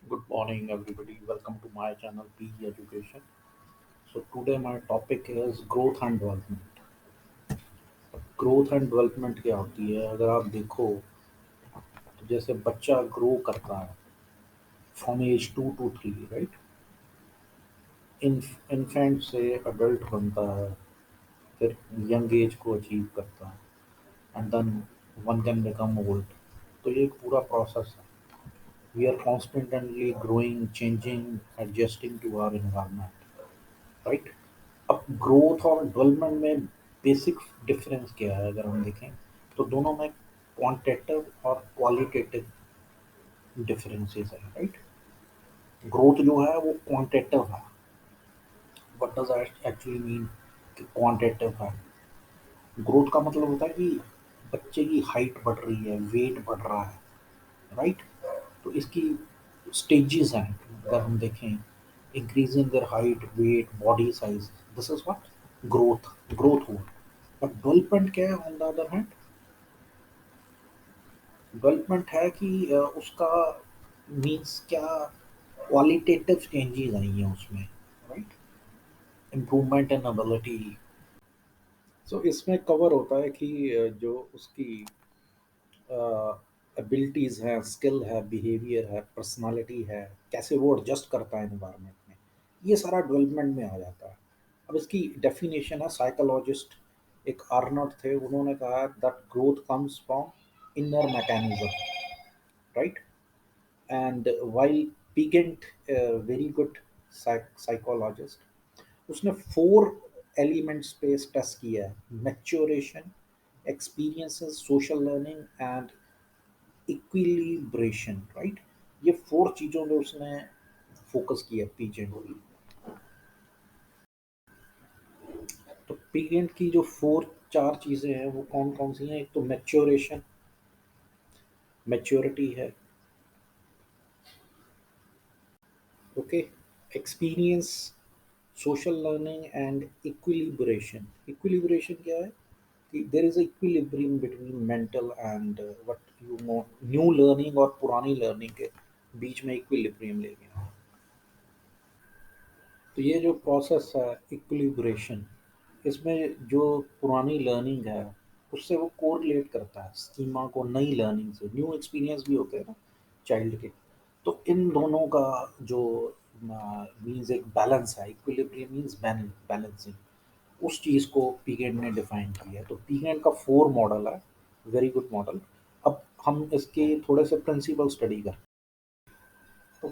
Good morning, everybody. Welcome to my channel PE Education. So today my topic is growth and development. Growth and development क्या होती है? अगर आप देखो तो जैसे बच्चा ग्रो करता है from age 2 to 3, right? Infant से अडल्ट बनता है, फिर यंग एज को अचीव करता है, and then one can become old. तो ये एक पूरा प्रोसेस है. We are constantly growing, changing, adjusting to our environment, right? अब ग्रोथ और डेवलपमेंट में बेसिक डिफरेंस क्या है? अगर हम देखें तो दोनों में क्वांटिटेटिव और क्वालिटेटिव डिफरेंसेस है, राइट? ग्रोथ जो है वो क्वांटिटेटिव है. व्हाट डज एक्चुअली मीन कि क्वांटिटेटिव है? ग्रोथ का मतलब होता है कि बच्चे की हाइट बढ़ रही है, वेट बढ़ रहा है, राइट? तो इसकी स्टेजेस हैं. अगर हम देखें, increasing their height, weight, body size, this is what growth. Growth हुआ. और डेवलपमेंट क्या है on the other hand? Development है कि उसका मीन्स क्या, क्वालिटेटिव चेंजेस आई हैं उसमें, right? Improvement in ability. So इसमें कवर होता है कि जो उसकी एबिलिटीज़ हैं, स्किल है, बिहेवियर है, पर्सनालिटी है, कैसे वो एडजस्ट करता है एनवायरनमेंट में, ये सारा डेवलपमेंट में आ जाता है. अब इसकी डेफिनेशन है, साइकोलॉजिस्ट एक आर्नल्ड थे, उन्होंने कहा that growth comes from inner mechanism, right? And while Piaget, very good psychologist, उसने 4 एलिमेंट्स पे स्ट्रेस किया है: maturation, experiences, social learning and equilibration, right? ये 4 चीज़ों पे उसने फोकस किया पीजेंट की. तो पीजेंट की जो 4 4 चीज़ें हैं वो कौन कौन सी हैं? एक तो मैच्योरेशन, मैच्योरिटी है, okay. Experience, social learning and equilibration. Equilibration क्या है? कि there is equilibrium between mental and what you know, new learning और पुरानी लर्निंग के बीच में इक्विलिब्रियम लेके आना. तो ये जो प्रोसेस है इक्विलिब्रेशन, इसमें जो पुरानी लर्निंग है उससे वो कोरिलेट करता है स्कीमा को नई लर्निंग से. न्यू एक्सपीरियंस भी होते हैं ना चाइल्ड के. तो इन दोनों का जो मीन्स एक बैलेंस है, इक्विलिब्रियम मीन्स बैलेंसिंग, उस चीज़ को पीगेंट ने डिफाइन किया है. तो पीगेंट का 4 मॉडल है, वेरी गुड मॉडल. अब हम इसके थोड़े से प्रिंसिपल स्टडी करते हैं. तो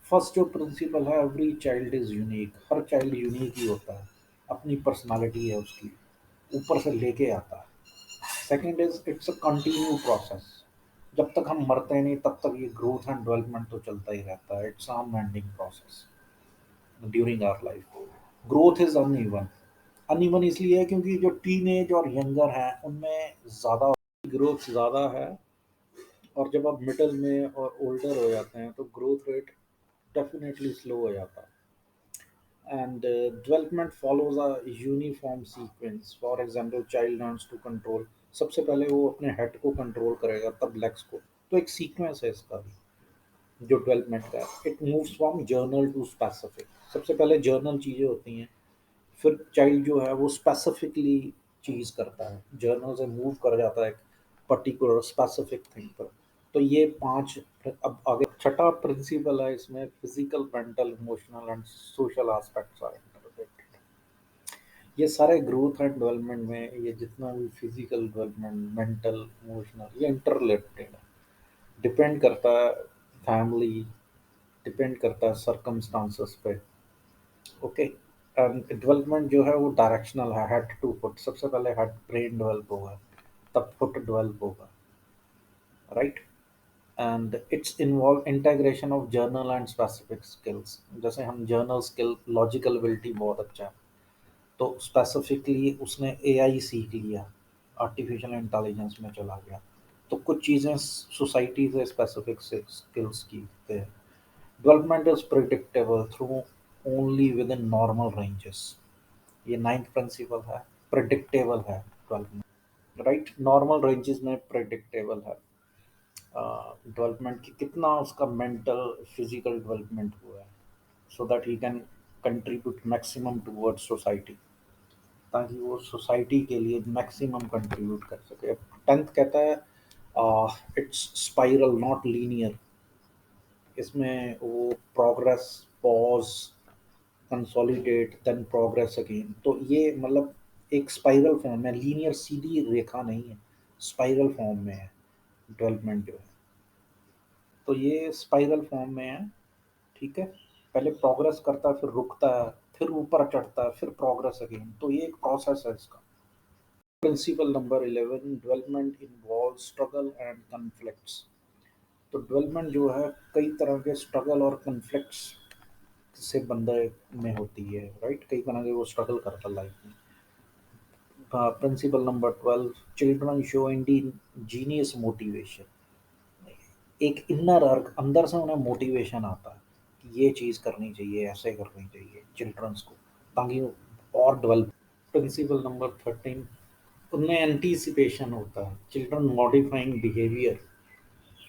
फर्स्ट जो प्रिंसिपल है, एवरी चाइल्ड इज़ यूनिक. हर चाइल्ड यूनिक ही होता है, अपनी पर्सनालिटी है उसकी, ऊपर से लेके आता है. Second is it's a continue process. जब तक हम मरते नहीं तब तक ये ग्रोथ एंड डेवलपमेंट तो चलता ही रहता है. It's unending process during our life. Growth is uneven. Uneven इसलिए है क्योंकि जो टीनेज और यंगर हैं उनमें ज़्यादा ग्रोथ ज़्यादा है, और जब आप मिडिल में और ओल्डर हो जाते हैं तो ग्रोथ रेट डेफिनेटली स्लो हो जाता है. And development follows a uniform sequence. For example, child learns to control. सबसे पहले वो अपने हेड को कंट्रोल करेगा, तब लेग्स को. तो एक सीक्वेंस है इसका भी जो डेवलपमेंट का है. It moves from general to specific. सबसे पहले जर्नल चीज़ें होती हैं, फिर चाइल्ड जो है वो स्पेसिफिकली चीज़ करता है, जर्नल से मूव कर जाता है एक पर्टिकुलर स्पेसिफिक थिंग पर. तो ये 5. अब आगे छठा प्रिंसिपल है इसमें, physical, mental, emotional and social aspects are interrelated. ये सारे ग्रोथ एंड डेवलपमेंट में, ये जितना भी फिजिकल डेवलपमेंट, मेंटल, इमोशनल, ये इंटरलेटेड है. डिपेंड करता है फैमिली, डिपेंड करता है सर्कमस्टांसेस पे, ओके. डेवलपमेंट जो है वो डायरेक्शनल है, हेड टू फुट. सबसे पहले हेड ब्रेन डेवलप होगा, तब फुट डेवलप होगा, right? And it's involve integration of journal and specific skills. जैसे हम जर्नल स्किल, लॉजिकल एबिलिटी बहुत अच्छा है, तो स्पेसिफिकली उसने एआई सीख लिया, आर्टिफिशियल इंटेलिजेंस में चला गया. तो कुछ चीज़ें सोसाइटी से स्पेसिफिक स्किल्स की हैं. Development is predictable through only with in normal ranges. ये नाइन्थ प्रिंसिपल है, प्रिडिक्टेबल है डेवलपमेंट, राइट? नॉर्मल रेंजेस में प्रिडिक्टेबल है. डेवलपमेंट की कितना उसका मेंटल फिजिकल डेवलपमेंट हुआ है, so that he can contribute maximum towards society, ताकि वो सोसाइटी के लिए मैक्सिमम कंट्रीब्यूट कर सके। 10th कहता है इट्स स्पाइरल नॉट लीनियर। इसमें वो progress, pause, consolidate, then progress again, तो ये मतलब एक स्पाइरल फॉर्म है, लीनियर सीधी रेखा नहीं है, स्पाइरल फॉर्म में है डेवलपमेंट जो है। तो ये स्पाइरल फॉर्म में है, ठीक है। पहले प्रोग्रेस करता है, फिर रुकता है, फिर ऊपर चढ़ता है, फिर प्रोग्रेस अगेन, तो ये एक प्रोसेस है इसका। Principle number 11, development involve struggle and conflicts. तो डेवलपमेंट जो है कई तरह के स्ट्रगल और कन्फ्लिक्ट्स से बंदे में होती है, राइट, कई तरह के वो स्ट्रगल करता है लाइफ में। Principle number 12, children show indigenous motivation. एक इनर अर्क, अंदर से उन्हें मोटिवेशन आता है कि ये चीज़ करनी चाहिए, ऐसे करनी चाहिए चिल्ड्रंस को, ताकि वो और डेवलप। प्रिंसिपल नंबर 13, उनमें एंटीसिपेशन होता है, children modifying behaviour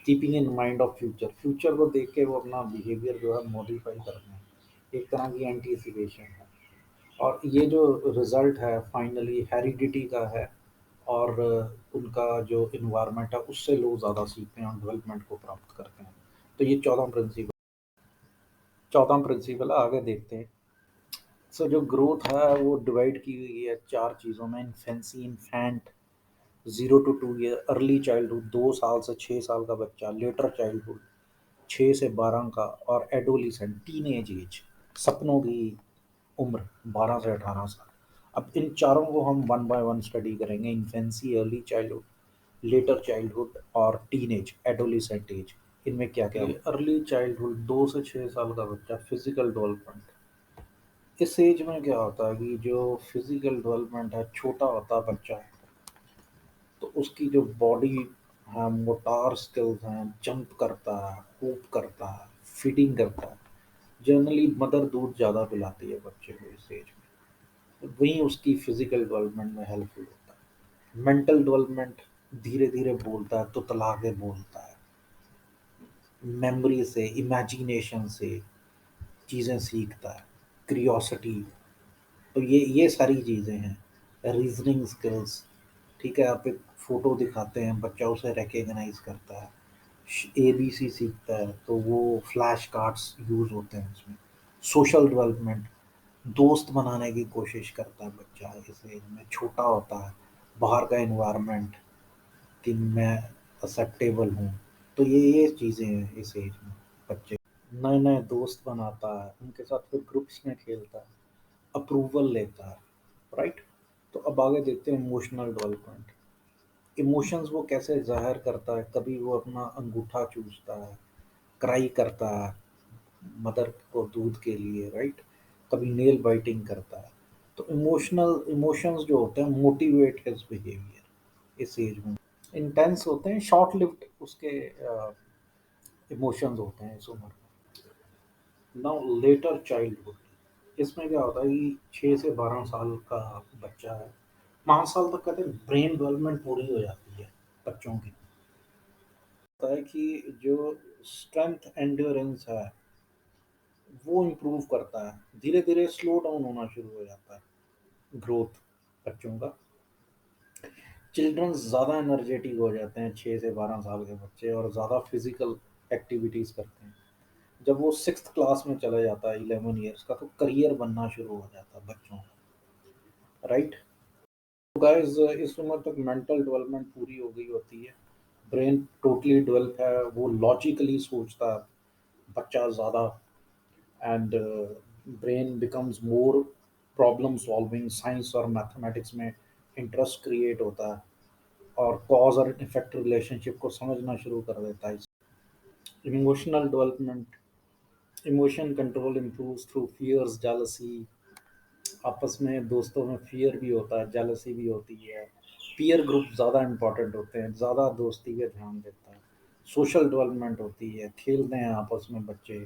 keeping in mind of future, future को देख के वो अपना बिहेवियर जो है मॉडिफाई करते हैं, एक तरह की एंटीसिपेशन है। और ये जो रिजल्ट है फाइनली हेरिडिटी का है, और उनका जो इन्वायरमेंट है उससे लोग ज़्यादा सीखते हैं और डेवलपमेंट को प्राप्त करते हैं। तो ये चौथा प्रिंसिपल है, आगे देखते हैं। सो जो ग्रोथ है वो डिवाइड की हुई है चार चीज़ों में: infancy, infant, 0 to 2 year, early childhood 2 साल से 6 साल का बच्चा, लेटर चाइल्डहुड 6 से 12 का, और एडोलिसेंट टीन एज, सपनों की उम्र 12 से 18 साल। अब इन चारों को हम वन बाय वन स्टडी करेंगे: infancy, early childhood, letter childhood और टीन एज, एडोलिसेंट एज। इनमें क्या क्या अर्ली चाइल्डहुड 2 से 6 साल का बच्चा, फिजिकल डेवलपमेंट। इस एज में क्या होता है कि जो फिजिकल डेवलपमेंट है, छोटा होता है बच्चा, तो उसकी जो बॉडी है, मोटार स्किल्स हैं, जंप करता है, कूप करता है, फीडिंग करता है। जनरली मदर दूध ज़्यादा पिलाती है बच्चे को इस एज में, वही उसकी फिजिकल डेवलपमेंट में हेल्पफुल होता है। मेंटल डेवलपमेंट, धीरे धीरे बोलता है, तुतला के बोलता है, मेमोरी से, इमेजिनेशन से चीज़ें सीखता है, क्रियोसिटी। तो ये सारी चीज़ें हैं, रीजनिंग स्किल्स। ठीक है, आप एक फ़ोटो दिखाते हैं, बच्चा उसे रिकग्नाइज करता है, ABC सीखता है, तो वो फ्लैश कार्ड्स यूज़ होते हैं उसमें। सोशल डेवलपमेंट, दोस्त बनाने की कोशिश करता है बच्चा इस एज में, छोटा होता है, बाहर का एनवायरनमेंट, कि मैं एक्सेप्टेबल हूँ। तो ये चीज़ें हैं इस एज में बच्चे। नए नए दोस्त बनाता है, उनके साथ फिर ग्रुप्स में खेलता है, अप्रूवल लेता है, राइट। तो अब आगे देखते हैं इमोशनल डेवलपमेंट। इमोशंस वो कैसे ज़ाहिर करता है, कभी वो अपना अंगूठा चूसता है, क्राई करता है मदर को दूध के लिए, राइट, कभी नेल बाइटिंग करता है। तो इमोशनल इमोशंस जो होते हैं मोटिवेट हिज बिहेवियर इस एज में। इंटेंस होते हैं, शॉर्ट लिव्ड उसके इमोशंस होते हैं इस उम्र में। नाउ लेटर चाइल्डहुड, इसमें क्या होता है कि 6 से 12 साल का बच्चा है, 5 साल तक कहते हैं ब्रेन डेवलपमेंट पूरी हो जाती है बच्चों की। होता है कि जो स्ट्रेंथ एंड्योरेंस है वो इम्प्रूव करता है, धीरे धीरे स्लो डाउन होना शुरू हो जाता है ग्रोथ बच्चों का। चिल्ड्रन ज़्यादा एनर्जेटिक हो जाते हैं 6 से 12 साल के बच्चे, और ज़्यादा फिजिकल एक्टिविटीज़ करते हैं। जब वो 6th क्लास में चला जाता है 11 ईयर्स का, तो करियर बनना शुरू हो जाता है बच्चों का, राइट। तो गाइस इस उम्र तक मेंटल डेवलपमेंट पूरी हो गई होती है, ब्रेन टोटली डेवलप है, वो लॉजिकली सोचता है बच्चा ज़्यादा, and brain becomes more problem solving, science और मैथमेटिक्स में इंटरेस्ट क्रिएट होता है, और कॉज और इफेक्ट रिलेशनशिप को समझना शुरू कर देता है। Emotional development, emotion control improves through fears, jealousy, आपस में दोस्तों में फियर भी होता है, जेलसी भी होती है। पीयर ग्रुप ज़्यादा इंपॉर्टेंट होते हैं, ज़्यादा दोस्ती पे ध्यान देता है। सोशल डेवलपमेंट होती है, खेलते हैं आपस में बच्चे,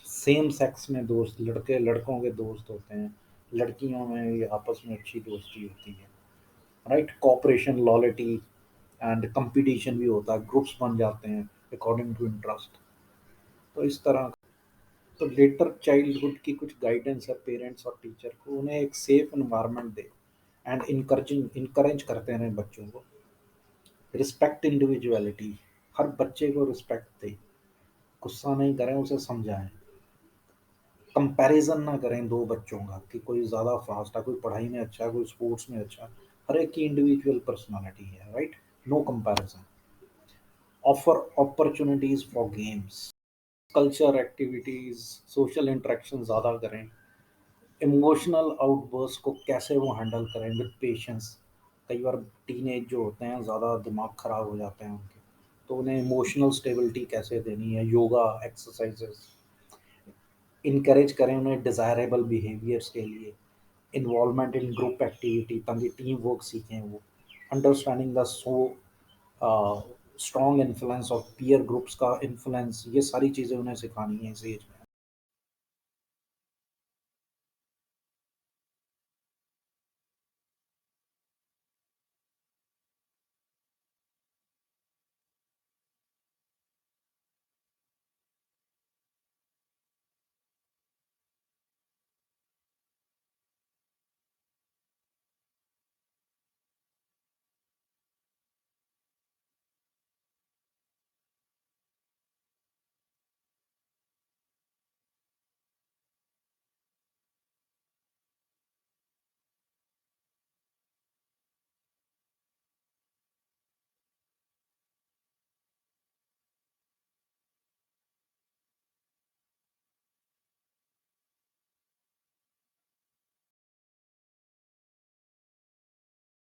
सेम सेक्स में दोस्त, लड़के लड़कों के दोस्त होते हैं, लड़कियों में भी आपस में अच्छी दोस्ती होती है, right. Cooperation, loyalty, and competition भी होता है, ग्रुप्स बन जाते हैं अकॉर्डिंग टू इंटरेस्ट। तो इस तरह, तो लेटर चाइल्डहुड की कुछ गाइडेंस है पेरेंट्स और टीचर को, उन्हें एक safe environment they and encourage करते हैं बच्चों को। रिस्पेक्ट इंडिविजुअलिटी, हर बच्चे को रिस्पेक्ट दे, गुस्सा नहीं करें, उसे समझाएं। कंपैरिजन ना करें दो बच्चों का कि कोई ज़्यादा फास्ट है, कोई पढ़ाई में अच्छा है, कोई स्पोर्ट्स में अच्छा है। हर एक की इंडिविजुअल पर्सनालिटी है, right? No comparison. Offer opportunities for games, culture activities, social interaction ज़्यादा करें। इमोशनल आउटबर्स्ट को कैसे वो हैंडल करें विद पेशेंस। कई बार टीनेज जो होते हैं ज़्यादा दिमाग ख़राब हो जाते हैं उनके, तो उन्हें इमोशनल स्टेबिलिटी कैसे देनी है, योगा एक्सरसाइजेस। इनकरेज करें उन्हें डिज़ायरेबल बिहेवियर्स के लिए। इन्वॉल्वमेंट इन ग्रुप एक्टिविटी, ताकि टीम वर्क सीखें वो। Understanding the so strong influence of peer groups का इन्फ्लुएंस, ये सारी चीज़ें उन्हें सिखानी है इस एज में।